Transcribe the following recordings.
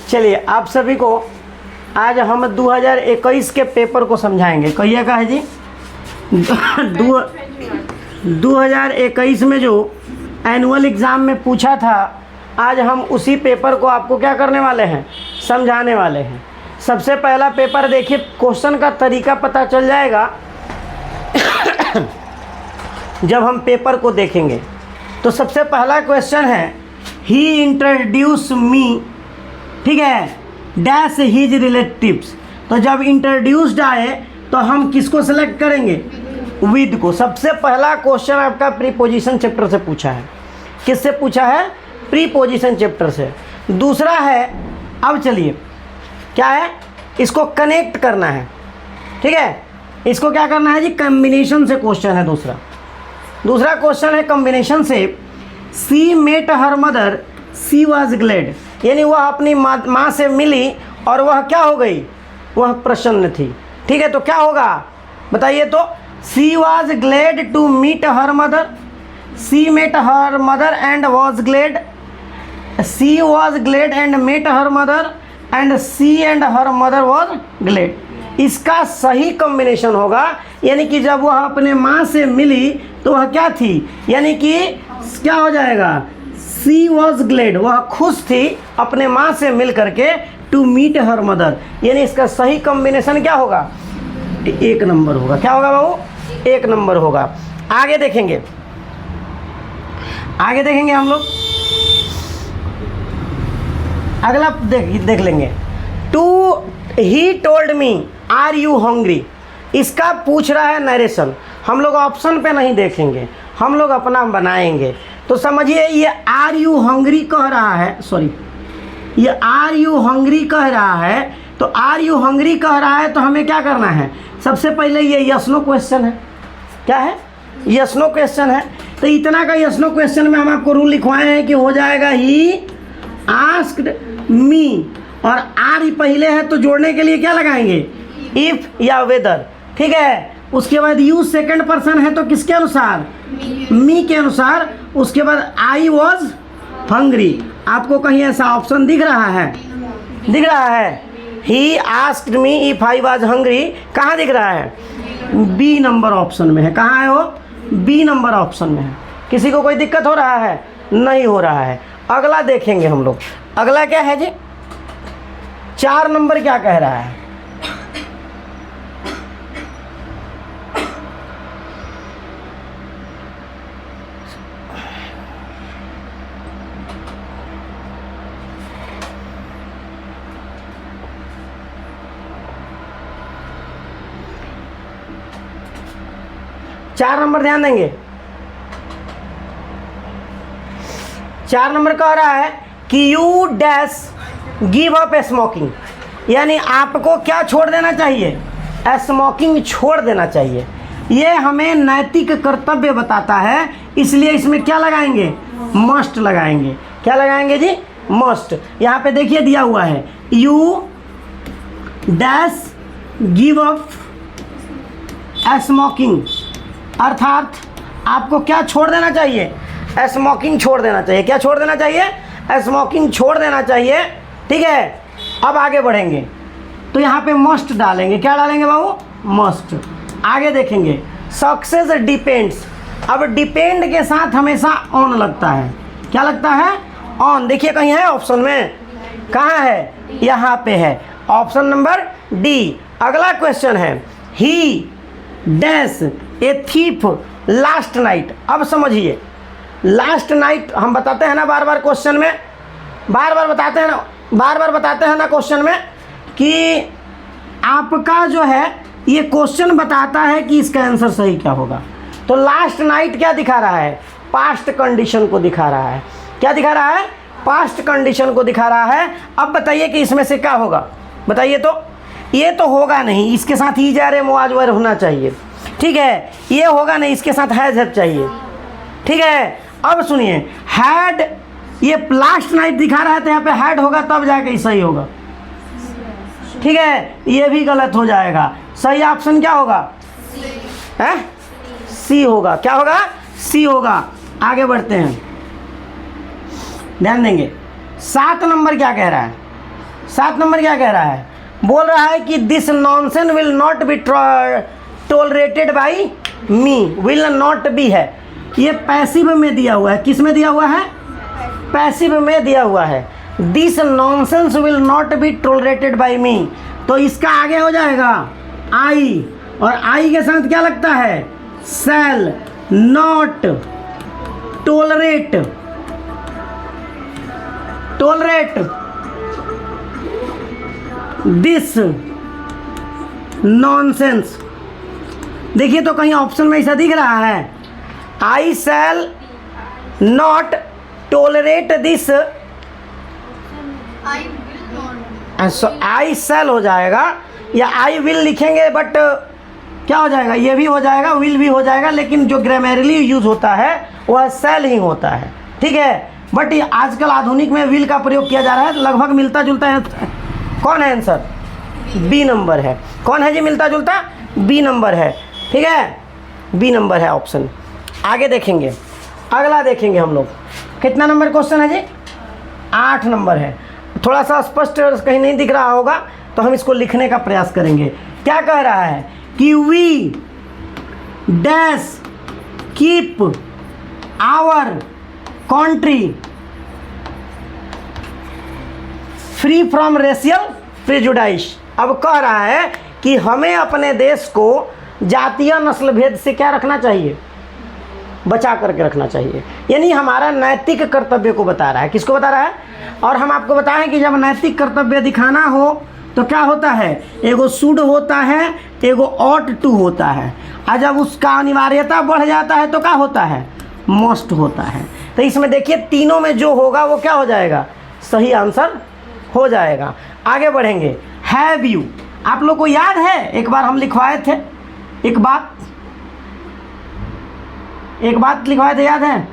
चलिए आप सभी को आज हम 2021 के पेपर को समझाएंगे। कहिएगा है जी 2021 में जो एनुअल एग्ज़ाम में पूछा था, आज हम उसी पेपर को आपको क्या करने वाले हैं, समझाने वाले हैं। सबसे पहला पेपर देखिए, क्वेश्चन का तरीका पता चल जाएगा जब हम पेपर को देखेंगे। तो सबसे पहला क्वेश्चन है, ही इंट्रोड्यूस मी, ठीक है, डैश हिज रिलेटिव्स। तो जब इंट्रोड्यूस्ड आए तो हम किसको सेलेक्ट करेंगे, विद को। सबसे पहला क्वेश्चन आपका प्रीपोजिशन चैप्टर से पूछा है। किससे पूछा है, प्रीपोजिशन चैप्टर से। दूसरा है, अब चलिए क्या है, इसको कनेक्ट करना है, ठीक है, इसको क्या करना है जी, कॉम्बिनेशन से क्वेश्चन है। दूसरा क्वेश्चन है कॉम्बिनेशन से, she met her mother, she was glad, यानी वह अपनी माँ से मिली और वह क्या हो गई, वह प्रसन्न थी। ठीक है, तो क्या होगा बताइए तो, she was glad to meet her mother, she met her mother and was glad, she was glad and met her mother and she and her mother was glad. इसका सही कॉम्बिनेशन होगा, यानी कि जब वह अपने माँ से मिली तो वह क्या थी, यानी कि क्या हो जाएगा, सी वॉज ग्लैड, वह खुश थी अपने माँ से मिल करके, टू मीट हर मदर, यानी इसका सही कॉम्बिनेशन क्या होगा, 1 नंबर होगा। क्या होगा बाबू, 1 नंबर होगा। आगे देखेंगे हम लोग, अगला देख लेंगे। To he told me are you hungry, इसका पूछ रहा है नरेशन। हम लोग ऑप्शन पे नहीं देखेंगे, हम लोग अपना बनाएंगे। तो समझिए, ये आर यू हंग्री कह रहा है, सॉरी, ये आर यू हंग्री कह रहा है। तो आर यू हंग्री कह रहा है तो हमें क्या करना है, सबसे पहले ये यस नो क्वेश्चन है। क्या है, यस नो क्वेश्चन है। तो इतना का यस नो क्वेश्चन में हम आपको रूल लिखवाए हैं कि हो जाएगा ही आस्क्ड मी, और आर ही पहले है तो जोड़ने के लिए क्या लगाएंगे, इफ या वेदर। ठीक है, उसके बाद यू सेकंड पर्सन है तो किसके अनुसार, मी के अनुसार। उसके बाद आई वॉज हंग्री। आपको कहीं ऐसा ऑप्शन दिख रहा है, दिख रहा है, he asked me if I was hungry, कहाँ दिख रहा है, बी नंबर ऑप्शन में है। कहाँ है वो, बी नंबर ऑप्शन में है। किसी को कोई दिक्कत हो रहा है, नहीं हो रहा है। अगला देखेंगे हम लोग, अगला क्या है जी, 4 नंबर क्या कह रहा है, चार नंबर ध्यान देंगे। 4 नंबर कह रहा है कि you dash give up smoking, यानी आपको क्या छोड़ देना चाहिए, स्मोकिंग छोड़ देना चाहिए। ये हमें नैतिक कर्तव्य बताता है, इसलिए इसमें क्या लगाएंगे, मस्ट लगाएंगे। क्या लगाएंगे जी, मस्ट। यहाँ पे देखिए दिया हुआ है, you dash give up smoking, अर्थात आपको क्या छोड़ देना चाहिए, स्मोकिंग छोड़ देना चाहिए। क्या छोड़ देना चाहिए, स्मोकिंग छोड़ देना चाहिए। ठीक है, अब आगे बढ़ेंगे तो यहाँ पे मस्ट डालेंगे। क्या डालेंगे बाबू, मस्ट। आगे देखेंगे, सक्सेस डिपेंड्स। अब डिपेंड के साथ हमेशा ऑन लगता है। क्या लगता है, ऑन। देखिए कहीं है ऑप्शन में, कहाँ है, यहाँ पे है, ऑप्शन नंबर डी। अगला क्वेश्चन है, ही dash a thief last night. अब समझिए, लास्ट नाइट हम बताते हैं ना बार बार क्वेश्चन में, बार बार बताते हैं ना क्वेश्चन में कि आपका जो है ये क्वेश्चन बताता है कि इसका आंसर सही क्या होगा। तो लास्ट नाइट क्या दिखा रहा है, पास्ट कंडीशन को दिखा रहा है। क्या दिखा रहा है, पास्ट कंडीशन को दिखा रहा है। अब बताइए कि इसमें से क्या होगा, बताइए तो। ये तो होगा नहीं, इसके साथ ही जा रहे मुआज वर होना चाहिए। ठीक है, ये होगा नहीं, इसके साथ हैज चाहिए। ठीक है, अब सुनिए, हैड, ये लास्ट नाइट दिखा रहा है तो यहाँ पे हैड होगा तब जाके सही होगा। ठीक है, ये भी गलत हो जाएगा। सही ऑप्शन क्या होगा, है सी होगा। क्या होगा, सी होगा। आगे बढ़ते हैं, ध्यान देंगे। 7 नंबर क्या कह रहा है, 7 नंबर क्या कह रहा है? बोल रहा है कि this nonsense will not be tolerated by me, will not B है, ये पैसिव में दिया हुआ है। किस में दिया हुआ है? पैसिव में दिया हुआ है। This nonsense will not be tolerated by me, तो इसका आगे हो जाएगा आई, और आई के साथ क्या लगता है? Shall not tolerate, tolerate this nonsense. देखिए तो कहीं ऑप्शन में ऐसा दिख रहा है, आई शैल नॉट टॉलरेट दिस, आई शैल हो जाएगा या आई विल लिखेंगे, बट क्या हो जाएगा? ये भी हो जाएगा, विल भी हो जाएगा, लेकिन जो ग्रामरली यूज होता है वह शैल ही होता है, ठीक है। बट आजकल आधुनिक में विल का प्रयोग किया जा रहा है, लगभग मिलता जुलता है। कौन है आंसर? बी नंबर है। कौन है जी मिलता जुलता? बी नंबर है, ठीक है, बी नंबर है ऑप्शन। आगे देखेंगे, अगला देखेंगे हम लोग। कितना नंबर क्वेश्चन है जी? 8 नंबर है। थोड़ा सा स्पष्ट कहीं नहीं दिख रहा होगा तो हम इसको लिखने का प्रयास करेंगे। क्या कह रहा है कि we dash keep our country free from racial prejudice. अब कह रहा है कि हमें अपने देश को जातीय नस्ल भेद से क्या रखना चाहिए? बचा करके रखना चाहिए, यानी हमारा नैतिक कर्तव्य को बता रहा है। किसको बता रहा है? और हम आपको बताएं कि जब नैतिक कर्तव्य दिखाना हो तो क्या होता है? एगो शुड होता है, एगो ऑट टू होता है, और जब उसका अनिवार्यता बढ़ जाता है तो क्या होता है? मस्ट होता है। तो इसमें देखिए तीनों में जो होगा वो क्या हो जाएगा? सही आंसर हो जाएगा। आगे बढ़ेंगे। हैव यू, आप लोग को याद है एक बार हम लिखवाए थे, एक बात लिखवाए थे, याद है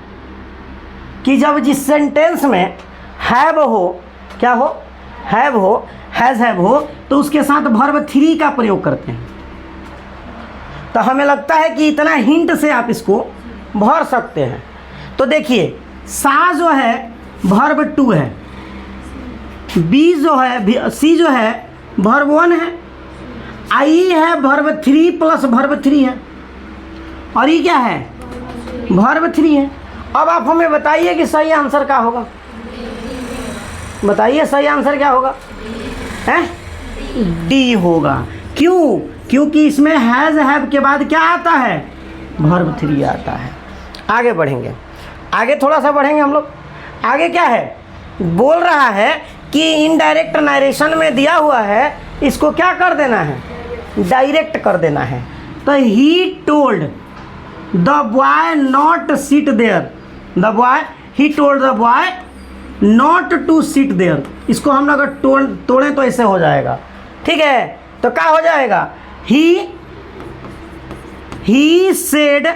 कि जब जिस सेंटेंस में हैव हो, क्या हो? हैव हो, हैज़ हैव हो, तो उसके साथ वर्ब 3 का प्रयोग करते हैं। तो हमें लगता है कि इतना हिंट से आप इसको भर सकते हैं। तो देखिए सा जो है वर्ब 2 है, बी जो है, सी जो है वर्ब 1 है, आई है वर्ब 3 प्लस वर्ब 3 है, और ये क्या है? वर्ब 3 है। अब आप हमें बताइए कि सही आंसर क्या होगा? बताइए सही आंसर क्या होगा? है डी होगा। क्यों? क्योंकि इसमें हैज़ हैव के बाद क्या आता है? वर्ब 3 आता है। आगे बढ़ेंगे, आगे थोड़ा सा बढ़ेंगे हम लोग। आगे क्या है? बोल रहा है कि इनडायरेक्ट नरेशन में दिया हुआ है, इसको क्या कर देना है? डायरेक्ट कर देना है। तो he told the boy not sit there, the boy, he told the boy not to sit there. इसको हम अगर तोड़ें तो ऐसे हो जाएगा, ठीक है। तो क्या हो जाएगा? He said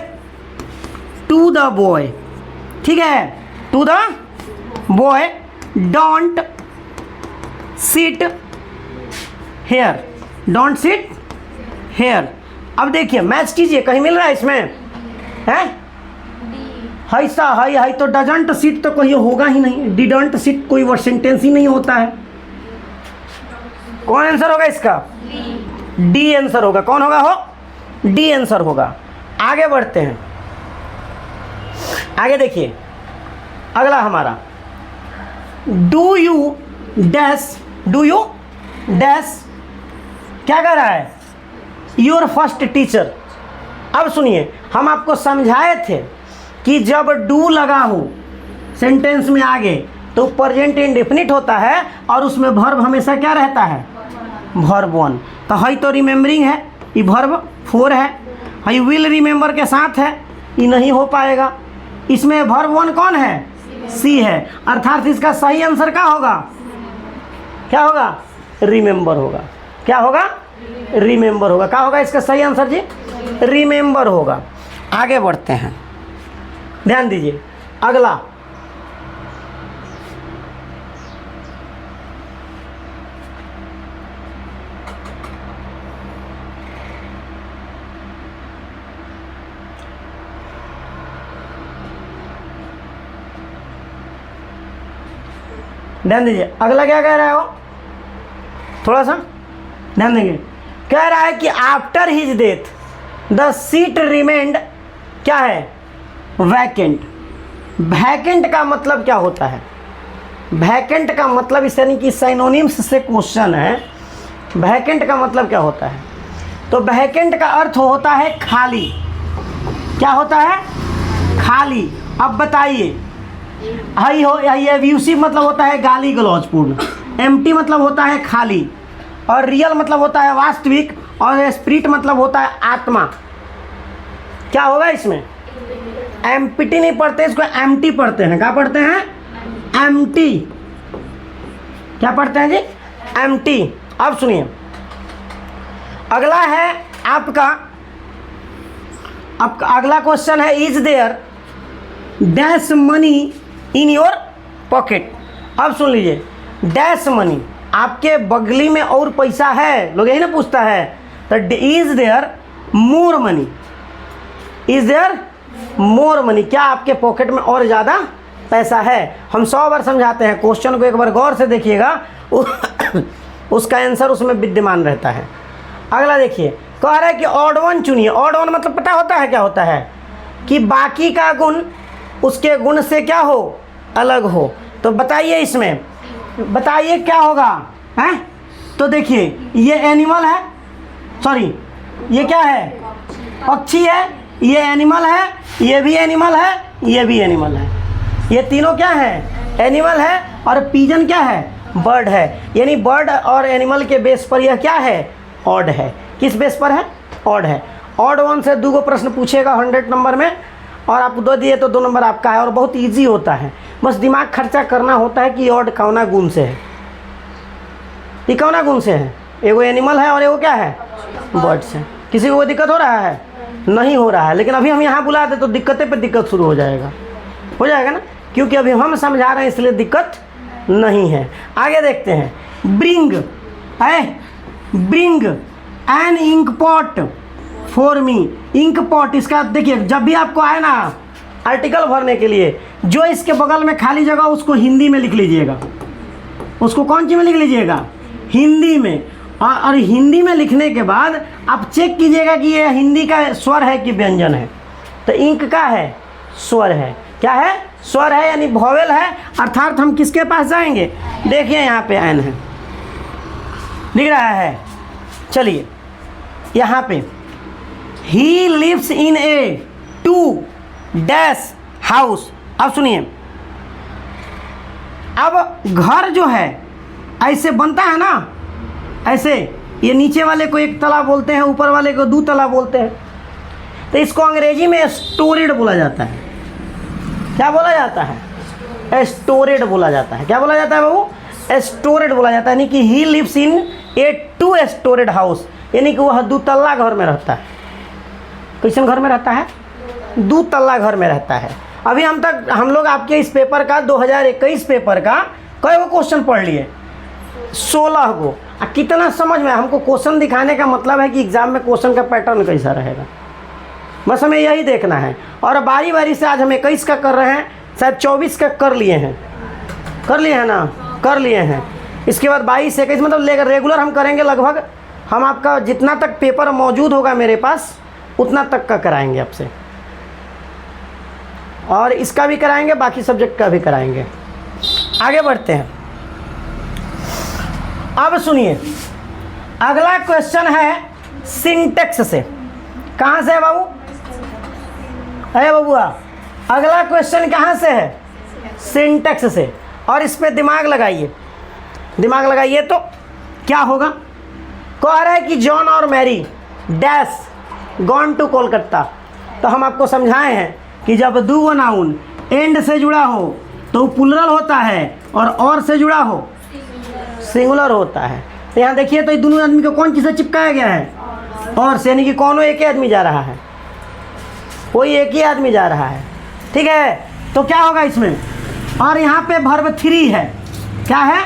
to the boy, ठीक है, to the boy don't sit here, don't sit here. अब देखिए मैच कीजिए, कहीं मिल रहा है इसमें? है ऐसा है तो डजंट सिट तो कोई होगा ही नहीं, डिडंट सिट कोई वो सेंटेंस ही नहीं होता है। कौन आंसर होगा इसका? डी आंसर होगा। कौन होगा? हो डी आंसर होगा। आगे बढ़ते हैं, आगे देखिए अगला हमारा, do you dash, do you dash क्या कर रहा है? Your first teacher. अब सुनिए, हम आपको समझाए थे कि जब डू लगा हो सेंटेंस में आगे तो प्रेजेंट इंडेफिनिट होता है और उसमें वर्ब हमेशा क्या रहता है? वर्ब 1। तो है तो रिमेंबरिंग है, ये वर्ब 4 है, है विल रिमेंबर के साथ है, ये नहीं हो पाएगा। इसमें वर्ब 1 कौन है? सी है, अर्थात इसका सही आंसर क्या होगा? क्या होगा? रिमेंबर होगा। क्या होगा? रिमेंबर होगा। क्या होगा इसका सही आंसर जी? रिमेंबर होगा। आगे बढ़ते हैं, ध्यान दीजिए अगला, ध्यान दीजिए अगला क्या कह रहा है वो? थोड़ा सा ध्यान देंगे। कह रहा है कि after his death the seat remained, क्या है, वैकेंट। वैकेंट का मतलब क्या होता है? वैकेंट का मतलब इस यानी कि साइनोनिम्स से क्वेश्चन है। वैकेंट का मतलब क्या होता है? तो वैकेंट का अर्थ होता है खाली। क्या होता है? खाली। अब बताइए, हाई हो या एब्यूसिव मतलब होता है गाली गलौजपूर्ण, एम्प्टी मतलब होता है खाली, और रियल मतलब होता है वास्तविक, और स्पिरिट मतलब होता है आत्मा। क्या होगा इसमें? एम्प्टी नहीं पढ़ते, इसको एम्प्टी पढ़ते हैं। क्या पढ़ते हैं? एम्प्टी। क्या पढ़ते हैं जी? एम्प्टी। अब सुनिए, अगला है आपका, अब अगला क्वेश्चन है, is there dash money in your pocket. अब सुन लीजिए, डैश मनी, आपके बगली में और पैसा है, लोग यही ना पूछता है। तो is there more money, is there more money, क्या आपके पॉकेट में और ज़्यादा पैसा है? हम 100 बार समझाते हैं, क्वेश्चन को एक बार गौर से देखिएगा, उसका आंसर उसमें विद्यमान रहता है। अगला देखिए, कह रहा है कि ऑड वन चुनिए। ऑड वन मतलब पता होता है क्या होता है? कि बाकी का गुण उसके गुण से क्या हो, अलग हो। तो बताइए इसमें, बताइए क्या होगा हैं? तो देखिए, ये एनिमल है, सॉरी ये क्या है, पक्षी है, ये एनिमल है, ये भी एनिमल है, ये भी एनिमल है। ये तीनों क्या है? एनिमल है। और पिजन क्या है? बर्ड है। यानी बर्ड और एनिमल के बेस पर यह क्या है? ऑड है। किस बेस पर है? ऑड है। ऑड वन से 2 प्रश्न पूछेगा 100 नंबर में, और आपको 2 दिए तो 2 नंबर आपका है, और बहुत इजी होता है। बस दिमाग खर्चा करना होता है कि ऑड कौना गुण से है, ये कौना गुण से है। एगो एनिमल है और एगो क्या है? बर्ड से। किसी को दिक्कत हो रहा है? नहीं हो रहा है, लेकिन अभी हम यहाँ बुला दे तो दिक्कतें पे दिक्कत शुरू हो जाएगा ना, क्योंकि अभी हम समझा रहे हैं इसलिए दिक्कत नहीं है। आगे देखते हैं, ब्रिंग है, bring an ink pot for me. Ink pot, इसका देखिए, जब भी आपको आए ना आर्टिकल भरने के लिए, जो इसके बगल में खाली जगह उसको हिंदी में लिख लीजिएगा। उसको कौन सी में लिख लीजिएगा? हिंदी में। और हिंदी में लिखने के बाद आप चेक कीजिएगा कि ये हिंदी का स्वर है कि व्यंजन है। तो इंक का है, स्वर है। क्या है? स्वर है, यानी वॉवेल है। अर्थात हम किसके पास जाएंगे? देखिए यहाँ पे एन है, दिख रहा है। चलिए यहाँ पे, he lives in a 2 dash house. अब सुनिए, अब घर जो है ऐसे बनता है ना, ऐसे, ये नीचे वाले को 1 तला बोलते हैं, ऊपर वाले को 2 तला बोलते हैं। तो इसको अंग्रेजी में स्टोरेड बोला जाता है। क्या बोला जाता है? स्टोरेड बोला जाता है। क्या बोला जाता है बाबू? स्टोरेड बोला जाता है। यानी कि he lives in a 2 storeyed house, यानी कि वह 2 तल्ला घर में रहता है। कैसन घर में रहता है? 2 तल्ला घर में रहता है। अभी हम लोग आपके इस पेपर का 2021 पेपर का कई गो क्वेश्चन पढ़ लिए? 16 गो। कितना समझ में? हमको क्वेश्चन दिखाने का मतलब है कि एग्जाम में क्वेश्चन का पैटर्न कैसा रहेगा, बस हमें यही देखना है। और बारी बारी से आज हम 21 का कर रहे हैं, शायद 24 का कर लिए हैं ना, कर लिए हैं। इसके बाद 22, 21 मतलब रेगुलर हम करेंगे। लगभग हम आपका जितना तक पेपर मौजूद होगा मेरे पास उतना तक का कराएंगे आपसे, और इसका भी कराएंगे, बाकी सब्जेक्ट का भी कराएंगे। आगे बढ़ते हैं। अब सुनिए, अगला क्वेश्चन है सिंटेक्स से। कहाँ से है बाबू? है बबुआ, अगला क्वेश्चन कहाँ से है? सिंटेक्स से। और इस पे दिमाग लगाइए, दिमाग लगाइए तो क्या होगा? कह रहा है कि जॉन और Mary dash gone to Kolkata. तो हम आपको समझाए हैं कि जब दो नाउन एंड से जुड़ा हो तो प्लुरल होता है, और से जुड़ा हो सिंगुलर होता है। तो यहाँ देखिए, तो ये दोनों आदमी को कौन चीज़ से चिपकाया गया है? और से, यानी कि कौन एक ही आदमी जा रहा है, कोई एक ही आदमी जा रहा है। ठीक है, तो क्या होगा इसमें? और यहाँ पे वर्ब 3 है। क्या है?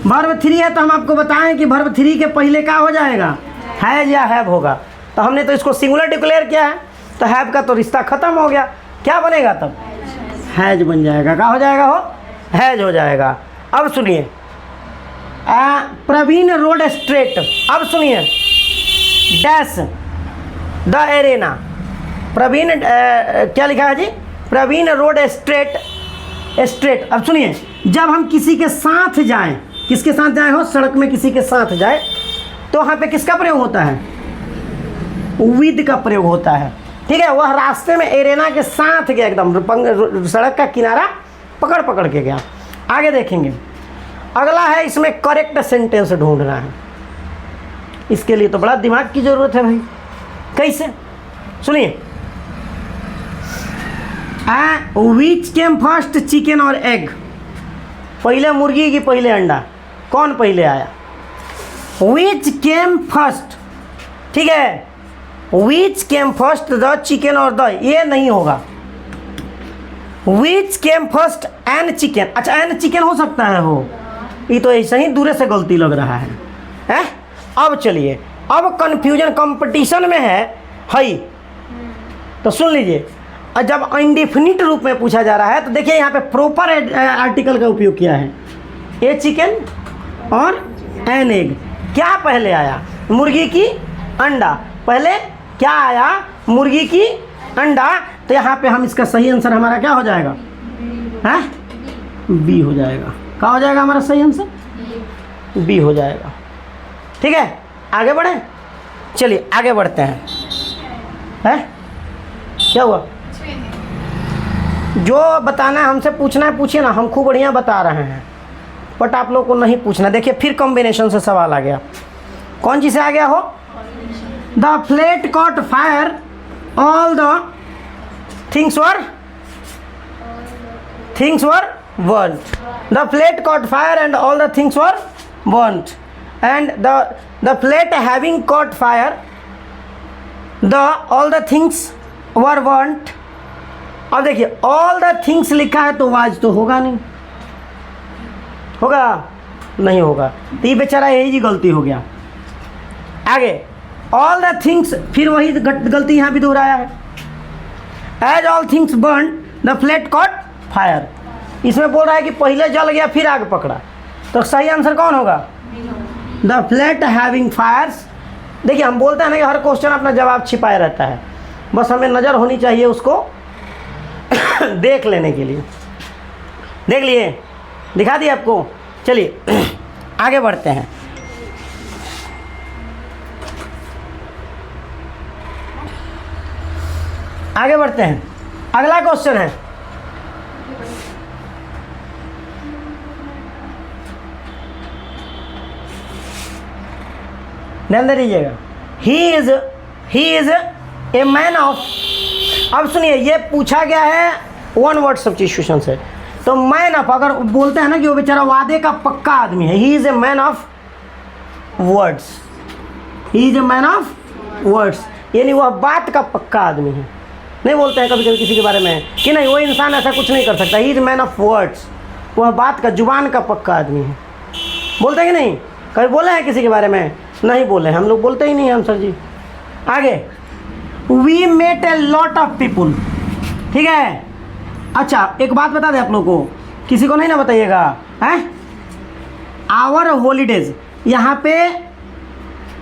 वर्ब 3 है। तो हम आपको बताएं कि वर्ब 3 के पहले क्या हो जाएगा? हैज या हैव होगा। तो हमने तो इसको सिंगुलर डिक्लेयर किया है, तो हैव का तो रिश्ता खत्म हो गया। क्या बनेगा तब? हैज बन जाएगा। क्या हो जाएगा? हो हैज हो जाएगा। अब सुनिए, प्रवीण रोड स्ट्रेट। अब सुनिए, डैश द एरेना। प्रवीण क्या लिखा है जी? Praveen road straight straight. अब सुनिए, जब हम किसी के साथ जाएं, किसके साथ जाए हो, सड़क में किसी के साथ जाए, तो वहाँ पे किसका प्रयोग होता है? विद का प्रयोग होता है। ठीक है, वह रास्ते में एरेना के साथ गया, एकदम सड़क का किनारा पकड़ पकड़ के गया। आगे देखेंगे, अगला है, इसमें करेक्ट सेंटेंस ढूंढना है। इसके लिए तो बड़ा दिमाग की जरूरत है भाई। कैसे? सुनिए, विच केम फर्स्ट, चिकन और एग? पहले मुर्गी की पहले अंडा, कौन पहले आया? विच केम फर्स्ट। ठीक है, विच केम फर्स्ट, द चिकन और द, ये नहीं होगा। विच केम फर्स्ट एंड चिकन। अच्छा, एंड चिकन हो सकता है हो, ये तो ऐसे ही दूर से गलती लग रहा है, हैं? अब चलिए, अब कंफ्यूजन कंपटीशन में है हई, तो सुन लीजिए। और जब इंडिफिनिट रूप में पूछा जा रहा है तो देखिए यहाँ पे प्रॉपर आर्टिकल का उपयोग किया है, ए चिकन और एन एग। क्या पहले आया? मुर्गी की अंडा। पहले क्या आया? मुर्गी की अंडा। तो यहाँ पे हम, इसका सही आंसर हमारा क्या हो जाएगा? हैं? बी हो जाएगा। क्या हो जाएगा हमारा सही आंसर? बी हो जाएगा। ठीक है, आगे बढ़े। चलिए आगे बढ़ते हैं। क्या हुआ? जो बताना है हमसे पूछना है पूछिए ना, हम खूब बढ़िया बता रहे हैं, बट आप लोग को नहीं पूछना। देखिए फिर कॉम्बिनेशन से सवाल आ गया। कौन चीज़ से आ गया हो? The flat cot fire, all the things were burnt. The plate caught fire and all the things were burnt. And the plate having caught fire, all the things were burnt. अब देखिए, all the things लिखा है तो was तो होगा नहीं, होगा नहीं होगा, तो ये बेचारा यही जी गलती हो गया। आगे all the things, फिर वही गलती यहाँ भी दोहराया है। As all things burned, the plate caught fire. इसमें बोल रहा है कि पहले जल गया फिर आग पकड़ा, तो सही आंसर कौन होगा? The plate having fires. देखिए हम बोलते हैं ना कि हर क्वेश्चन अपना जवाब छिपाए रहता है, बस हमें नज़र होनी चाहिए उसको देख लेने के लिए। देख लिए, दिखा दिए आपको। चलिए आगे बढ़ते हैं। आगे बढ़ते हैं, अगला क्वेश्चन है, ध्यान दे दीजिएगा। He is a man of. अब सुनिए, ये पूछा गया है वन वर्ड सब्स्टिट्यूशन से, तो मैन ऑफ अगर बोलते हैं ना कि वो बेचारा वादे का पक्का आदमी है, he is a man of words. He is a man of words, यानी वह बात का पक्का आदमी है। नहीं बोलते हैं कभी कभी किसी के बारे में कि नहीं वो इंसान ऐसा कुछ नहीं कर सकता, he is man of words, वह बात का, जुबान का पक्का आदमी है। बोलते हैं कि नहीं? कभी बोले हैं किसी के बारे में? नहीं बोले, हम लोग बोलते ही नहीं हैं सर जी। आगे, we met a lot of people. ठीक है, अच्छा एक बात बता दें आप लोग को, किसी को नहीं ना बताइएगा, हैं? आवर हॉलीडेज यहाँ पे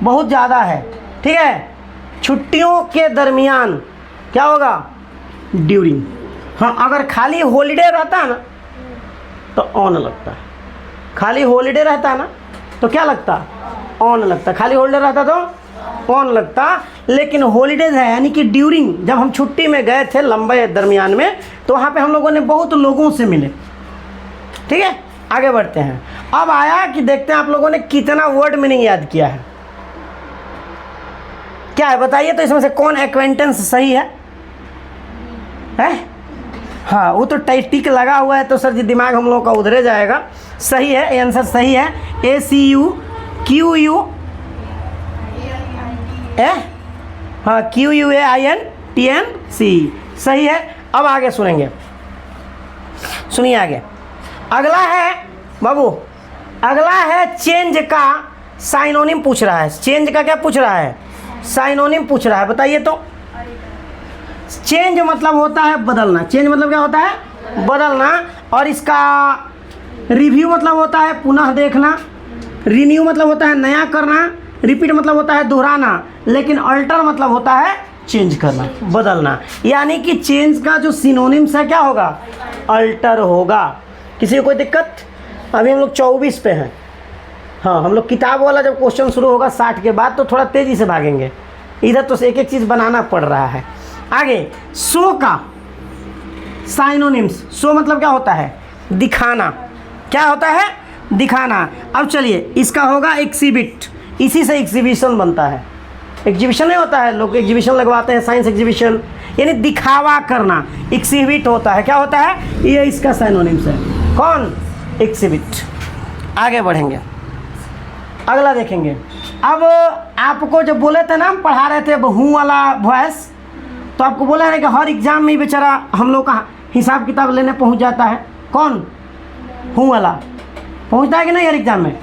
बहुत ज़्यादा है। ठीक है, छुट्टियों के दरमियान क्या होगा? ड्यूरिंग। हाँ, अगर खाली हॉलीडे रहता है ना तो ऑन लगता है, खाली हॉलीडे रहता है ना तो क्या लगता? ऑन लगता। खाली हॉलीडे रहता तो ऑन लगता, लेकिन हॉलीडेज है यानी कि ड्यूरिंग, जब हम छुट्टी में गए थे लंबे दरमियान में, तो वहाँ पे हम लोगों ने बहुत लोगों से मिले। ठीक है, आगे बढ़ते हैं। अब आया कि देखते हैं आप लोगों ने कितना वर्ड मीनिंग याद किया है। क्या है बताइए तो, इसमें से कौन एक्वेंटेंस सही है? हाँ, वो तो टिक लगा हुआ है तो सर जी दिमाग हम लोगों का उधरे जाएगा। सही है, ये आंसर सही है। ACUQU हाँ, QUAINTNC सही है। अब आगे सुनेंगे, सुनिए आगे। अगला है बाबू, अगला है चेंज का साइनोनिम पूछ रहा है। चेंज का क्या पूछ रहा है? साइनोनिम पूछ रहा है, बताइए तो। चेंज मतलब होता है बदलना। चेंज मतलब क्या होता है? बदलना। और इसका रिव्यू मतलब होता है पुनः देखना। रिन्यू मतलब होता है नया करना, रिपीट मतलब होता है दोहराना, लेकिन अल्टर मतलब होता है चेंज करना, बदलना। यानी कि चेंज का जो सिनोनिम्स है क्या होगा, अल्टर होगा। किसी को कोई दिक्कत? अभी हम लोग 24 पे हैं। हाँ, हम लोग किताब वाला जब क्वेश्चन शुरू होगा 60 के बाद तो थोड़ा तेज़ी से भागेंगे, इधर तो एक एक चीज़ बनाना पड़ रहा है। आगे शो का साइनोनिम्स, शो मतलब क्या होता है, दिखाना। क्या होता है, दिखाना। अब चलिए इसका होगा एक्सिबिट, इसी से एग्जीबिशन बनता है। एग्जीबिशन नहीं होता है, लोग एग्जीबिशन लगवाते हैं, साइंस एग्जीबिशन, यानी दिखावा करना, एक्सिबिट होता है। क्या होता है, ये इसका साइनोनिम्स है। कौन, एक्सिबिट। आगे बढ़ेंगे, अगला देखेंगे। अब आपको जब बोले थे ना, हम पढ़ा रहे थे हूँ वाला वॉइस, तो आपको बोला है कि हर एग्जाम में बेचारा हम लोग का हिसाब किताब लेने पहुंच जाता है। कौन, हूँ वाला पहुंचता है कि नहीं हर एग्जाम में?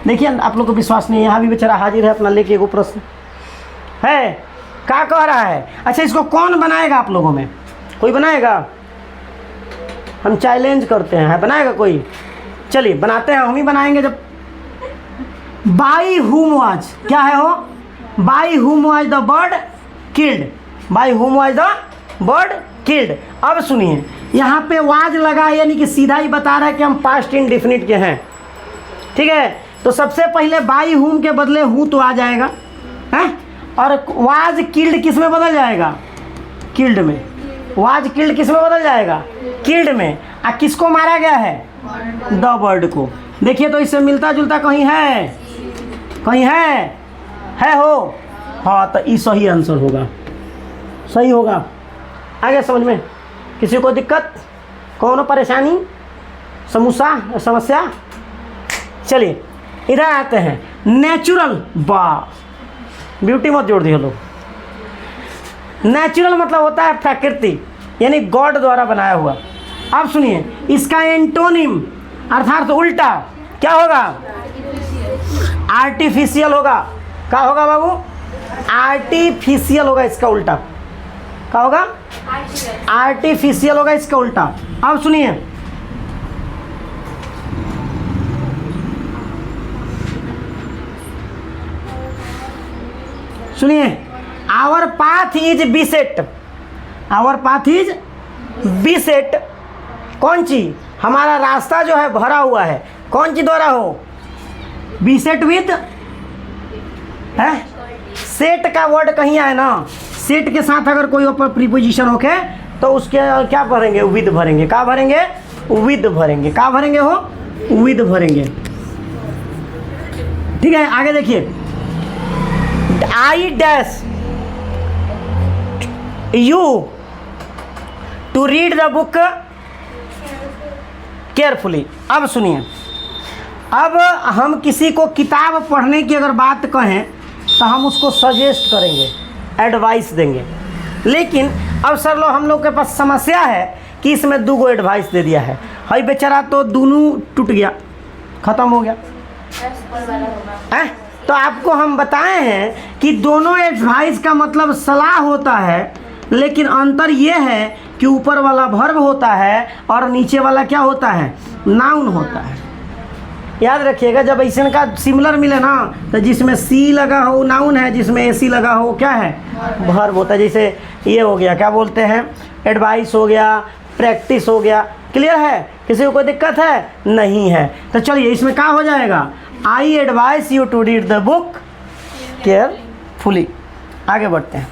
देखिए आप लोग को विश्वास नहीं है, यहाँ भी बेचारा हाजिर है अपना लेके, एगो प्रश्न है, क्या कह रहा है। अच्छा, इसको कौन बनाएगा आप लोगों में, कोई बनाएगा? हम चैलेंज करते हैं, है बनाएगा कोई? चलिए बनाते हैं, हम ही बनाएंगे। जब बाई हुम वाज, क्या है वो, बाई हुम was the bird killed, by हुम वाज द बर्ड किल्ड। अब सुनिए, यहाँ पे वाज लगा है, यानी कि सीधा ही बता रहा है कि हम पास्ट इंडेफिनिट के हैं। ठीक है, तो सबसे पहले बाई हुम के बदले हूँ तो आ जाएगा, हैं? और वाज किल्ड किस में बदल जाएगा, किल्ड में। वाज किल्ड किस में बदल जाएगा, किल्ड में। आ किसको मारा गया है, द बर्ड को। देखिए तो इससे मिलता जुलता कहीं है, कहीं है हो, हाँ, तो ये सही आंसर होगा, सही होगा। आगे समझ में किसी को दिक्कत, कौन परेशानी, समस्या? चलिए इधर आते हैं, नेचुरल। वाह, ब्यूटी मत जोड़ दिए लोग। नेचुरल मतलब होता है प्रकृति, यानी गॉड द्वारा बनाया हुआ। अब सुनिए, इसका एंटोनिम अर्थात उल्टा क्या होगा, आर्टिफिशियल होगा। क्या होगा बाबू, आर्टिफिशियल होगा इसका उल्टा। क्या होगा, आर्टिफिशियल होगा इसका उल्टा। अब सुनिए, सुनिए, our path is beset, our path is beset. कौन चीज, हमारा रास्ता जो है भरा हुआ है, कौन चीज द्वारा हो, बीसेट विद है, सेट का वर्ड कहीं आए ना, सेट के साथ अगर कोई ऊपर प्रीपोजिशन होके तो उसके क्या भरेंगे, विद भरेंगे। क्या भरेंगे, विद भरेंगे। क्या भरेंगे हो, विद भरेंगे। ठीक है, आगे देखिए, I dash you to read the book carefully. अब सुनिए, अब हम किसी को किताब पढ़ने की अगर बात कहें तो हम उसको सजेस्ट करेंगे, एडवाइस देंगे। लेकिन अब सर लो, हम लोग के पास समस्या है कि इसमें 2 एडवाइस दे दिया है, हई बेचारा तो दोनों टूट गया, ख़त्म हो गया है। तो आपको हम बताए हैं कि दोनों एडवाइस का मतलब सलाह होता है, लेकिन अंतर ये है कि ऊपर वाला वर्ब होता है और नीचे वाला क्या होता है, नाउन होता है। याद रखिएगा, जब ऐसे का सिमिलर मिले ना, तो जिसमें सी लगा हो नाउन है, जिसमें एसी लगा हो क्या है, वर्ब होता है। जैसे ये हो गया, क्या बोलते हैं, एडवाइस हो गया, प्रैक्टिस हो गया। क्लियर है, किसी को कोई दिक्कत है, नहीं है? तो चलिए इसमें क्या हो जाएगा, I advise you to read the book carefully. आगे बढ़ते हैं,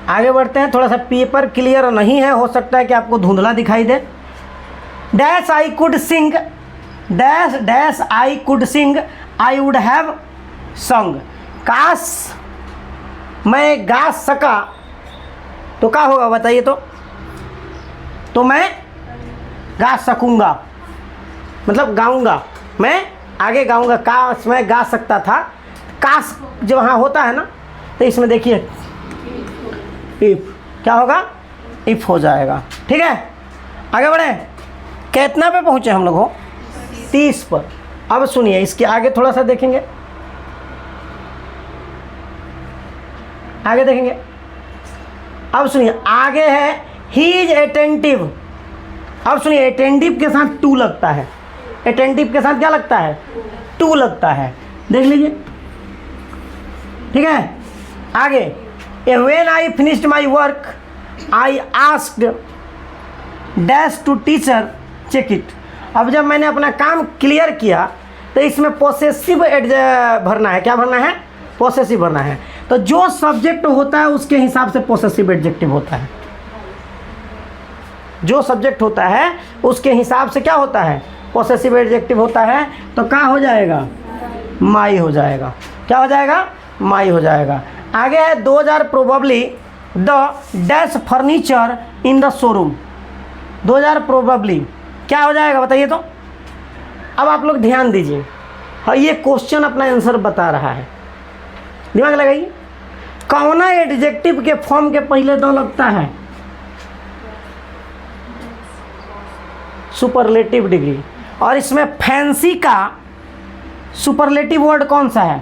आगे बढ़ते हैं। थोड़ा सा पेपर क्लियर नहीं है, हो सकता है कि आपको धुंधला दिखाई दे। Dash I could sing, dash dash I could sing, I would have sung. काश मैं गा सका तो क्या होगा बताइए? तो मैं गा सकूँगा, मतलब गाऊँगा, मैं आगे गाऊँगा। काश मैं गा सकता था, काश जो वहाँ होता है ना, तो इसमें देखिए इफ, क्या होगा, इफ हो जाएगा। ठीक है, आगे बढ़े। कितना पे पहुँचे हम लोग हो, 30 पर। अब सुनिए, इसके आगे थोड़ा सा देखेंगे, आगे देखेंगे। अब सुनिए, आगे है ही इज अटेंटिव। अब सुनिए, अटेंटिव के साथ टू लगता है, अटेंटिव के साथ क्या लगता है, टू लगता है, देख लीजिए। ठीक है, आगे, when I finished my work I asked dash to teacher check it. अब जब मैंने अपना काम क्लियर किया तो इसमें पोसेसिव भरना है, क्या भरना है, पोसेसिव भरना है। तो जो सब्जेक्ट होता है उसके हिसाब से पोसेसिव एडजेक्टिव होता है, जो सब्जेक्ट होता है उसके हिसाब से क्या होता है, पोसेसिव एडजेक्टिव होता है। तो क्या हो जाएगा, माई हो जाएगा, क्या हो जाएगा, माई हो जाएगा। आगे है, those are probably the dash furniture in the showroom. Those are probably क्या हो जाएगा बताइए तो। अब आप लोग ध्यान दीजिए, हाँ ये क्वेश्चन अपना आंसर बता रहा है, दिमाग लगाइए। कौना एडजेक्टिव के फॉर्म के पहले दो लगता है, सुपरलेटिव डिग्री, और इसमें फैंसी का सुपरलेटिव वर्ड कौन सा है,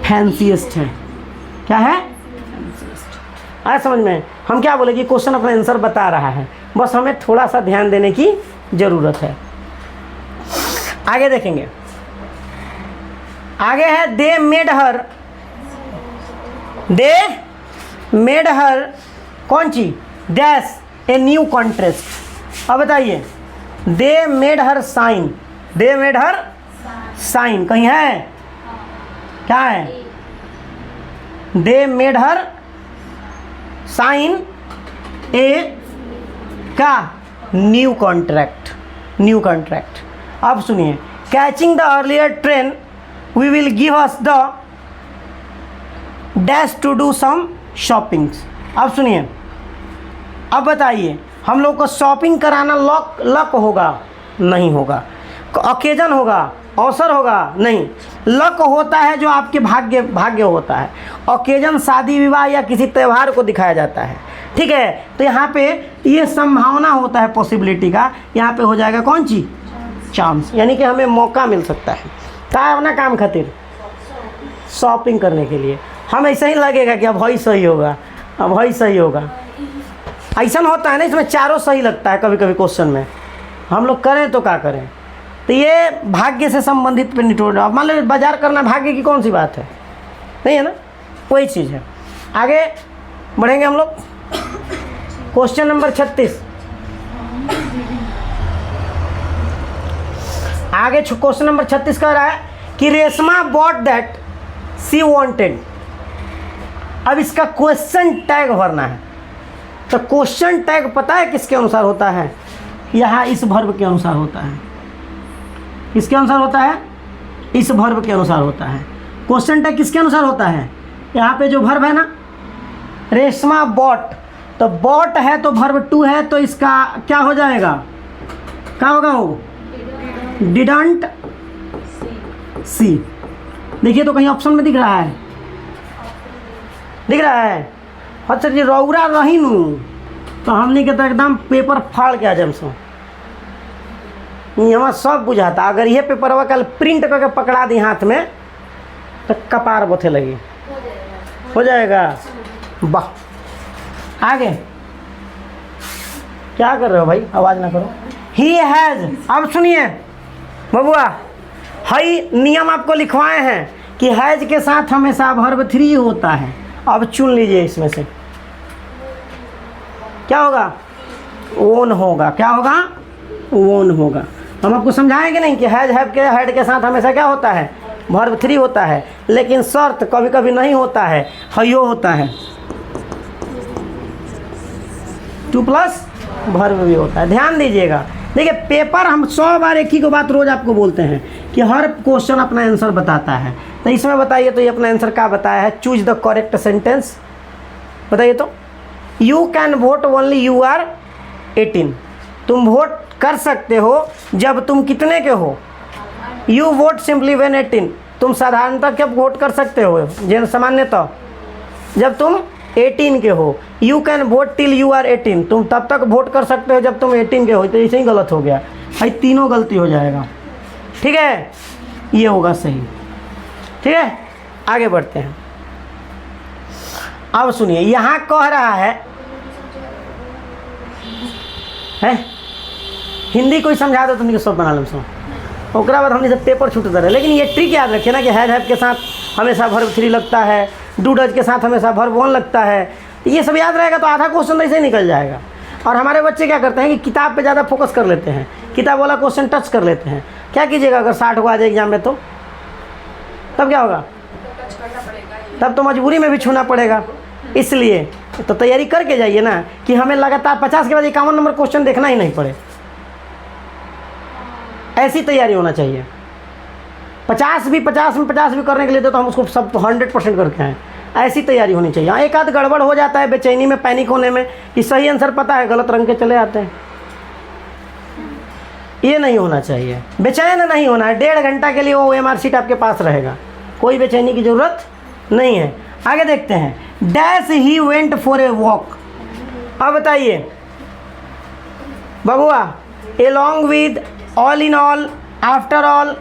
फैंसीएस्ट है, क्या है, आया समझ में। हम क्या बोले कि क्वेश्चन अपना आंसर बता रहा है, बस हमें थोड़ा सा ध्यान देने की जरूरत है। आगे देखेंगे, आगे है, दे मेड हर कौन सी, डैश ए न्यू कॉन्ट्रेस्ट। अब बताइए, they made her sign, they made her sign कहीं है, क्या है, दे मेड हर साइन ए का न्यू कॉन्ट्रैक्ट, न्यू कॉन्ट्रैक्ट। अब सुनिए, catching the earlier train we will give us the dash to do some shoppings. अब सुनिए, अब बताइए, हम लोग को शॉपिंग कराना लक होगा, नहीं होगा, ओकेजन होगा, अवसर होगा, नहीं। लक होता है जो आपके भाग्य होता है, ओकेजन शादी विवाह या किसी त्यौहार को दिखाया जाता है, ठीक है। तो यहाँ पे ये संभावना होता है पॉसिबिलिटी का, यहाँ पे हो जाएगा कौन सी, चांस, यानी कि हमें मौका मिल सकता है क्या अपना काम खातिर, शॉपिंग करने के लिए। हम ऐसा ही लगेगा कि अब वही सही होगा, अब वही सही होगा, ऐसा होता है ना, इसमें चारों सही लगता है कभी कभी क्वेश्चन में, हम लोग करें तो क्या करें। तो ये भाग्य से संबंधित पे निटोड़, मान लो बाजार करना भाग्य की कौन सी बात है, नहीं है ना, वही चीज़ है। आगे बढ़ेंगे हम लोग, क्वेश्चन नंबर 36। आगे क्वेश्चन नंबर 36 कह रहा है कि Reshma bought that she wanted. अब इसका क्वेश्चन टैग भरना है। तो क्वेश्चन टैग पता है किसके अनुसार होता है, यहाँ इस वर्ब के अनुसार होता है, किसके अनुसार होता है, इस वर्ब के अनुसार होता है। क्वेश्चन टैग किसके अनुसार होता है, यहाँ पे जो वर्ब है ना, रेशमा बॉट, तो बॉट है तो वर्ब टू है, तो इसका क्या हो जाएगा, क्या होगा वो, डिडंट सी। देखिए तो कहीं ऑप्शन में दिख रहा है, दिख रहा है। अच्छा जी, रौरा रही नू तो हमने के तो एकदम पेपर फाड़ के आ जाए सो, हमारा सब बुझाता। अगर ये पेपर कल प्रिंट करके पकड़ा दी हाथ में तो कपार बोथे लगी, हो जाएगा। वाह, आगे क्या कर रहे हो भाई, आवाज़ ना करो। ही हैज़, अब सुनिए बबुआ, हाई नियम आपको लिखवाए हैं कि हैज़ के साथ हमेशा वर्ब 3 होता है। अब चुन लीजिए इसमें से क्या होगा, ओन होगा, क्या होगा, ओन होगा। हम आपको समझाएंगे नहीं कि हैज हैव के हेड के साथ हमेशा क्या होता है, वर्ब 3 होता है, लेकिन शर्त कभी कभी नहीं होता है, हयो होता है, 2 प्लस वर्ब भी होता है। ध्यान दीजिएगा, देखिए पेपर हम 100 बार एक ही को बात रोज आपको बोलते हैं कि हर क्वेश्चन अपना आंसर बताता है। तो इसमें बताइए तो ये अपना आंसर क्या बताया है, चूज द करेक्ट सेंटेंस। बताइए तो, you can vote only you are 18। तुम वोट कर सकते हो जब तुम कितने के हो, यू वोट सिंपली व्हेन 18। तुम साधारणतः कब वोट कर सकते हो, सामान्यतः जब तुम 18 के हो। You can vote till you are 18, तुम तब तक वोट कर सकते हो जब तुम 18 के हो। तो ऐसे ही गलत हो गया भाई, तीनों गलती हो जाएगा, ठीक है, ये होगा सही, ठीक है। आगे बढ़ते हैं। अब सुनिए, यहाँ कह रहा है हिंदी कोई समझा दो तुमने सब बना लो सो ओकरा बाद हमने सब पेपर छूटता रहे। लेकिन ये ट्रिक याद रखे ना कि हैव के साथ हमेशा वर्ब 3 लगता है, डू डज के साथ हमेशा वर्ब 1 लगता है। तो ये सब याद रहेगा तो आधा क्वेश्चन ऐसे ही निकल जाएगा। और हमारे बच्चे क्या करते हैं कि किताब पे ज़्यादा फोकस कर लेते हैं, किताब वाला क्वेश्चन टच कर लेते हैं। क्या कीजिएगा अगर 60 को आ जाए एग्जाम में तो तब क्या होगा? तब तो मजबूरी में भी छूना पड़ेगा। इसलिए तो तैयारी करके जाइए ना कि हमें लगातार 50 के बाद 51 नंबर क्वेश्चन देखना ही नहीं पड़े। ऐसी तैयारी होना चाहिए। 50 में 50 भी करने के लिए तो हम उसको सब 100% करके आए। ऐसी तैयारी होनी चाहिए। हाँ, एक आध गड़बड़ हो जाता है बेचैनी में, पैनिक होने में कि सही आंसर पता है गलत रंग के चले आते हैं। ये नहीं होना चाहिए, बेचैन नहीं होना है। 1.5 घंटा के लिए वो OMR शीट आपके पास रहेगा, कोई बेचैनी की ज़रूरत नहीं है। आगे देखते हैं। Dash he went for a walk. अब बताइए बबुआ, along with, all in all, after all.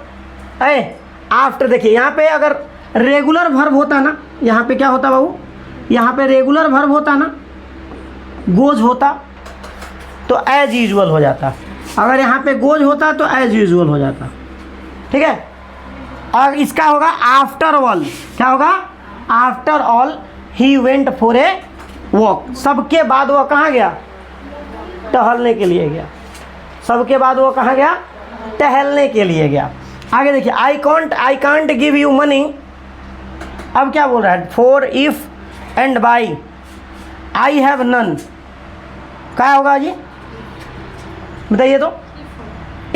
After देखिए यहाँ पे अगर रेगुलर वर्ब होता ना, यहाँ पे क्या होता बाबू, यहाँ पे रेगुलर वर्ब होता ना, गोज होता तो एज यूजुअल हो जाता। अगर यहाँ पे गोज होता तो एज यूजुअल हो जाता। ठीक है। और इसका होगा आफ्टर ऑल। क्या होगा? After all he went for a walk. सबके बाद वो कहाँ गया? टहलने के लिए गया। सबके बाद वो कहाँ गया? टहलने के लिए गया। आगे देखिए, I can't give you money. अब क्या बोल रहा है? For, if and by. I have none क्या होगा जी? बताइए तो।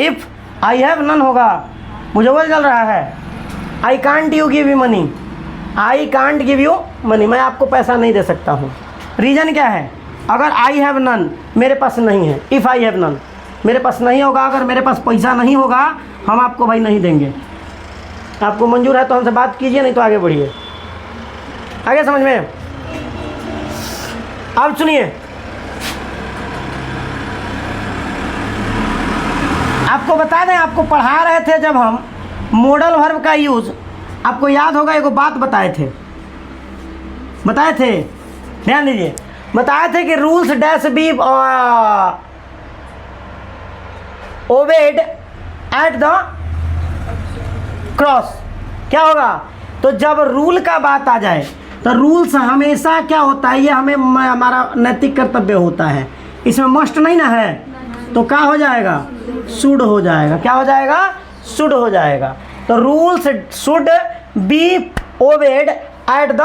इफ आई हैव नन होगा, मुझे वो चल रहा है। I can't you give you money, I can't give you money, मैं आपको पैसा नहीं दे सकता हूँ। रीज़न क्या है? अगर आई हैव नन, मेरे पास नहीं है। इफ़ आई हैव नन, मेरे पास नहीं होगा। अगर मेरे पास पैसा नहीं होगा, हम आपको भाई नहीं देंगे। आपको मंजूर है तो हमसे बात कीजिए, नहीं तो आगे बढ़िए। आगे समझ में? अब सुनिए, आपको बता दें, आपको पढ़ा रहे थे जब हम मॉडल वर्ब का यूज़, आपको याद होगा एगो बात बताए थे, ध्यान दीजिए। बताए थे कि rules dash be obeyed at the cross. क्या होगा? तो जब रूल का बात आ जाए तो रूल्स हमेशा क्या होता है, ये हमें हमारा नैतिक कर्तव्य होता है। इसमें मस्ट नहीं ना है, तो क्या हो जाएगा? शुड हो जाएगा। क्या हो जाएगा? शुड हो जाएगा। तो rules should be obeyed at the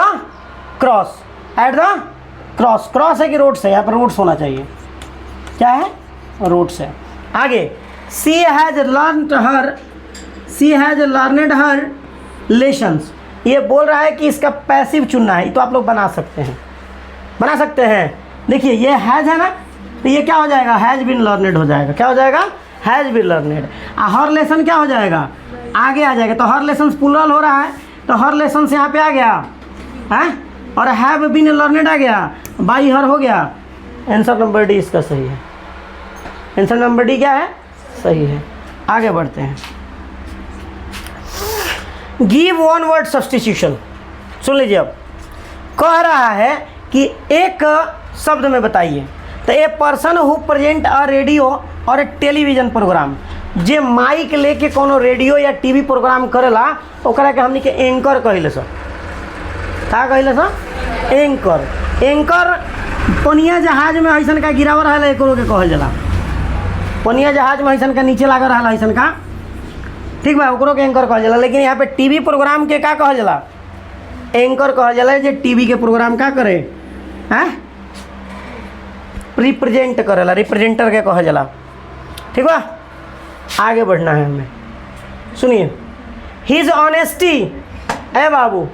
cross. At the cross. Cross है कि रोड्स है? यहाँ पर रोड्स होना चाहिए। क्या है? रोड्स है। आगे, she has learned her lessons. ये बोल रहा है कि इसका पैसिव चुनना है, तो आप लोग बना सकते हैं। देखिए ये हैज है ना, तो ये क्या हो जाएगा? हैज बीन लर्नड हो जाएगा। क्या हो जाएगा? Has been learned. Her lesson क्या हो जाएगा? आगे आ जाएगा। तो हर लेसन प्लुरल हो रहा है, तो हर लेसन यहाँ पे आ गया है, और हैव बीन लर्नड आ गया, बाई हर हो गया। आंसर नंबर डी इसका सही है। आंसर नंबर डी क्या है? सही है। आगे बढ़ते हैं। Give one word substitution. सुन लीजिए, अब कह रहा है कि एक शब्द में बताइए। तो a person who present a radio or a television programme. जे माइक लेके कोनो रेडियो या टीवी प्रोग्राम करेला, ओकरा के हमनी के एंकर कहिले सर। का कहिले सर? एंकर। एंकर पनिया जहाज में ऐसन का गिरावर रहला, एकरो के कहल जाला। पनिया जहाज में ऐसन का नीचे लागल रहला, ऐसन का, ठीक बा, ओकरो के एंकर कहल जाला। लेकिन यहाँ पे टीवी प्रोग्राम के का कहल जाला? एंकर कहल जाला। जे टीवी के प्रोग्राम का करे हैं, रिप्रेजेंट करेला, रिप्रेजेंटर के कहल जाला। ठीक बा, आगे बढ़ना है हमें। सुनिए, his honesty, A Babu,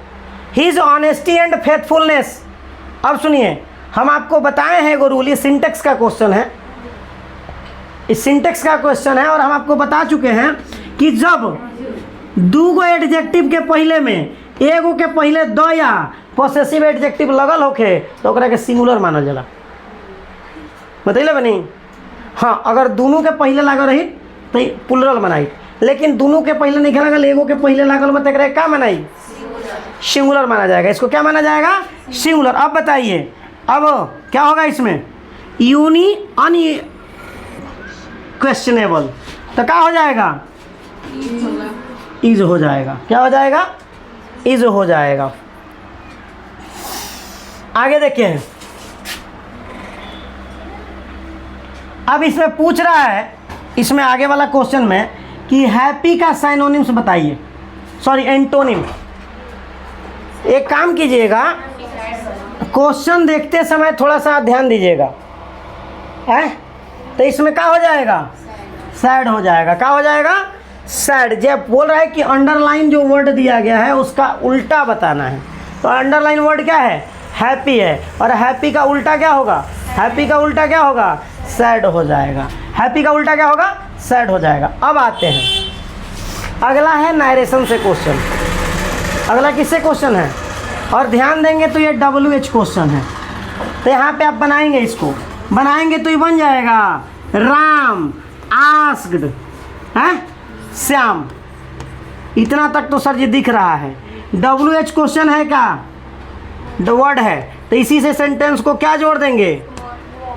his honesty and faithfulness. अब सुनिए, हम आपको बताए हैं एगो रूल, ये सिंटेक्स का क्वेश्चन है, इस सिंटेक्स का क्वेश्चन है। और हम आपको बता चुके हैं कि जब दूगो एडजेक्टिव के पहले में एगो के पहले द या पोसेसिव एडजेक्टिव लगल होखे तो ओकरा के सिंगुलर मानल जाला। बतैले बनी? हाँ, अगर दोनों के पहले लागल रही तो प्लुरल बनाई, लेकिन दोनों के पहले नहीं लागल, एगो के पहले लागल मत एकरा क्या मनाई? सिंगुलर माना जाएगा। इसको क्या माना जाएगा? सिंगुलर। अब बताइए, अब क्या होगा इसमें? यूनी अन क्वेश्चनेबल, तो क्या हो जाएगा? इज हो जाएगा। क्या हो जाएगा? इज हो जाएगा। आगे देखिए, अब इसमें पूछ रहा है, इसमें आगे वाला क्वेश्चन में कि हैप्पी का साइनोनिम्स बताइए, सॉरी एंटोनिम। एक काम कीजिएगा, क्वेश्चन देखते समय थोड़ा सा ध्यान दीजिएगा, है? तो इसमें क्या हो जाएगा? सैड हो जाएगा। क्या हो जाएगा? सैड। जब बोल रहा है कि अंडरलाइन जो वर्ड दिया गया है उसका उल्टा बताना है, तो अंडरलाइन वर्ड क्या है? हैप्पी है, और हैप्पी का उल्टा क्या होगा? हैप्पी का उल्टा क्या होगा? सैड हो जाएगा। हैप्पी का उल्टा क्या होगा? सैड हो जाएगा। अब आते हैं, अगला है नरेशन से क्वेश्चन। अगला किससे क्वेश्चन है? और ध्यान देंगे तो ये WH क्वेश्चन है, तो यहाँ पे आप बनाएंगे, इसको बनाएंगे तो ये बन जाएगा राम आस्क्ड है श्याम। इतना तक तो सर जी दिख रहा है। WH क्वेश्चन है क्या? द वर्ड है, तो इसी से सेंटेंस को क्या जोड़ देंगे?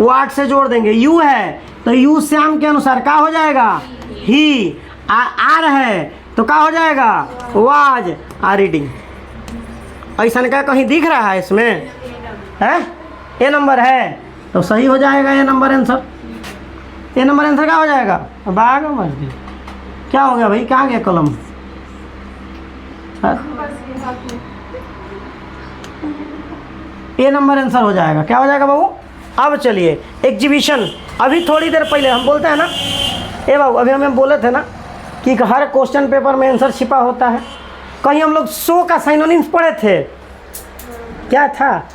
व्हाट से जोड़ देंगे। यू है तो यू श्याम के अनुसार क्या हो जाएगा? ही। आर है तो क्या हो जाएगा? Was are reading. ऐसा का कहीं दिख रहा है इसमें? है ए नंबर है तो सही हो जाएगा ए नंबर आंसर। ए नंबर आंसर क्या हो जाएगा? बाग मस्जिद। क्या हो गया भाई, कहाँ गया कलम? ए नंबर आंसर हो जाएगा। क्या हो जाएगा बाबू? अब चलिए एग्जीबिशन। अभी थोड़ी देर पहले हम बोलते हैं ना, ए बाबू अभी हमें बोले थे ना कि हर क्वेश्चन पेपर में आंसर छिपा होता है। कहीं हम लोग शो का साइनोनिम्स पढ़े थे, क्या था?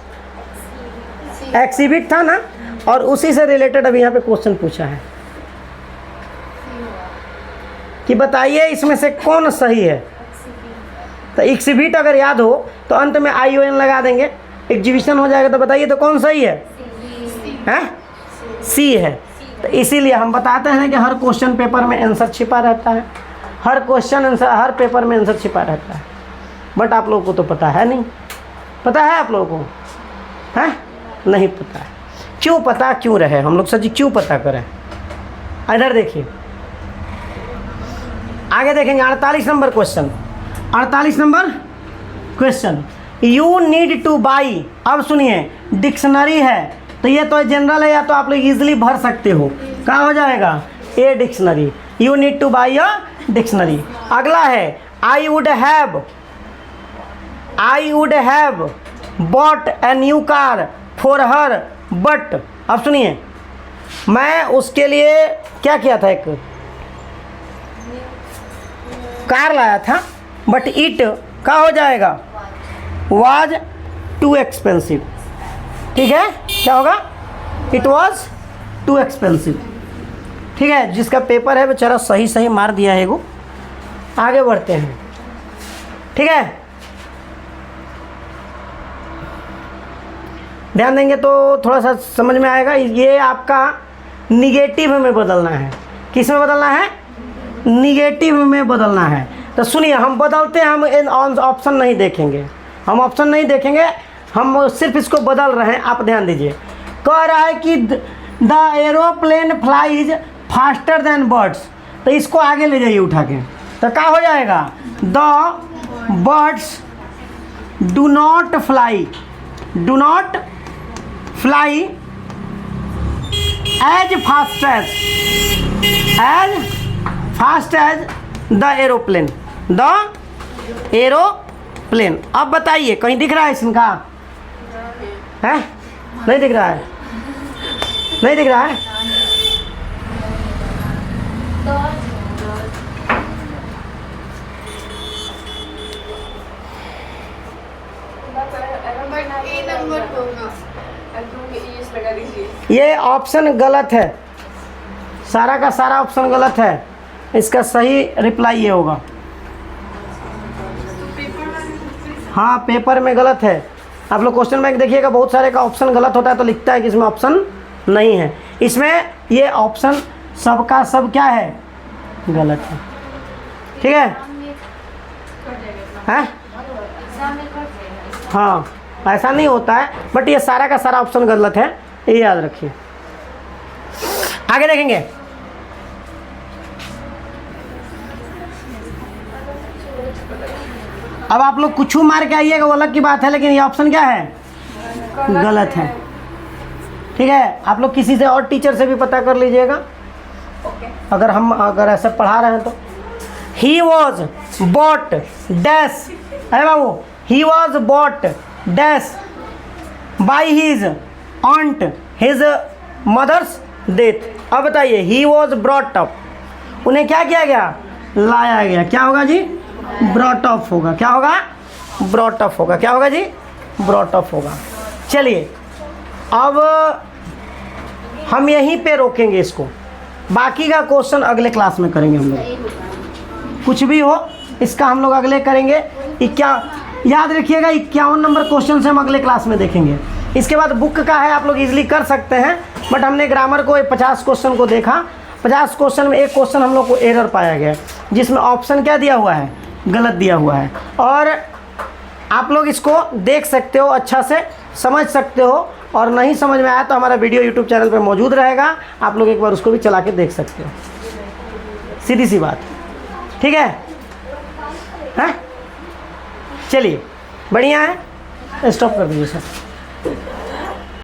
एक्सिबिट था ना, और उसी से रिलेटेड अभी यहाँ पे क्वेश्चन पूछा है कि बताइए इसमें से कौन सही है। तो एक्सिबिट अगर याद हो तो अंत में ION लगा देंगे, एग्जीबिशन हो जाएगा। तो बताइए तो कौन सही है? हैं? सी है। तो इसीलिए हम बताते हैं कि हर क्वेश्चन पेपर में आंसर छिपा रहता है, हर क्वेश्चन आंसर, हर पेपर में आंसर छिपा रहता है। बट आप लोगों को तो पता है नहीं। पता है आप लोगों को? है नहीं पता है। क्यों पता क्यों रहे? हम लोग सर जी क्यों पता करें? इधर देखिए, आगे देखेंगे 48 number question. 48 number question, you need two by. अब सुनिए, डिक्शनरी है तो ये तो जनरल है, या तो आप लोग इजीली भर सकते हो। क्या हो जाएगा? A dictionary. You need two by a dictionary. अगला है आई would have bought a new car for her but. अब सुनिए, मैं उसके लिए क्या किया था? एक कार लाया था, बट इट क्या हो जाएगा? Was too expensive. ठीक है, क्या होगा? It was too expensive. ठीक है, जिसका पेपर है बेचारा सही सही मार दिया है। वो आगे बढ़ते हैं। ठीक है, ध्यान देंगे तो थोड़ा सा समझ में आएगा। ये आपका निगेटिव में बदलना है। किस में बदलना है? निगेटिव में बदलना है। तो सुनिए, हम बदलते हैं, हम ऑप्शन नहीं देखेंगे, हम ऑप्शन नहीं देखेंगे, हम सिर्फ इसको बदल रहे हैं। आप ध्यान दीजिए, कह रहा है कि the aeroplane flies faster than birds. तो इसको आगे ले जाइए उठा के, तो क्या हो जाएगा? The birds do not fly as fast as the aeroplane. अब बताइए, कहीं दिख रहा है इनका? है? नहीं दिख रहा है? नहीं दिख रहा है? ये ऑप्शन गलत है, सारा का सारा ऑप्शन गलत है। इसका सही रिप्लाई ये होगा। हाँ, पेपर में गलत है। आप लोग क्वेश्चन बैंक देखिएगा, बहुत सारे का ऑप्शन गलत होता है तो लिखता है कि इसमें ऑप्शन नहीं है। इसमें ये ऑप्शन सबका सब क्या है? गलत है। ठीक है? हैं? हाँ, ऐसा नहीं होता है, बट ये सारा का सारा ऑप्शन गलत है, ये याद रखिए। आगे देखेंगे, अब आप लोग कुछ मार के आइएगा वो अलग की बात है, लेकिन ये ऑप्शन क्या है, गलत है। ठीक है, आप लोग किसी से और टीचर से भी पता कर लीजिएगा, अगर ऐसा पढ़ा रहे हैं तो। ही वॉज बॉट डैश, अरे बाबू, he was bought dash by his aunt his mother's death. अब बताइए, ही वॉज ब्रॉट अप, उन्हें क्या किया गया, लाया गया। क्या होगा जी, ब्रॉट अप होगा। क्या होगा, ब्रॉट अप होगा। क्या होगा जी, ब्रॉट अप होगा। चलिए अब हम यहीं पे रोकेंगे इसको, बाकी का क्वेश्चन अगले क्लास में करेंगे हम लोग। कुछ भी हो इसका हम लोग अगले करेंगे। याद रखिएगा 51 नंबर क्वेश्चन से हम अगले क्लास में देखेंगे। इसके बाद बुक का है, आप लोग इजीली कर सकते हैं, बट हमने ग्रामर को 50 क्वेश्चन को देखा। 50 क्वेश्चन में एक क्वेश्चन हम लोग को एरर पाया गया, जिसमें ऑप्शन क्या दिया हुआ है, गलत दिया हुआ है। और आप लोग इसको देख सकते हो, अच्छा से समझ सकते हो, और नहीं समझ में आया तो हमारा वीडियो यूट्यूब चैनल पर मौजूद रहेगा, आप लोग एक बार उसको भी चला के देख सकते हो। सीधी सी बात, ठीक है? हैं? चलिए, बढ़िया है, स्टॉप कर दीजिए सर।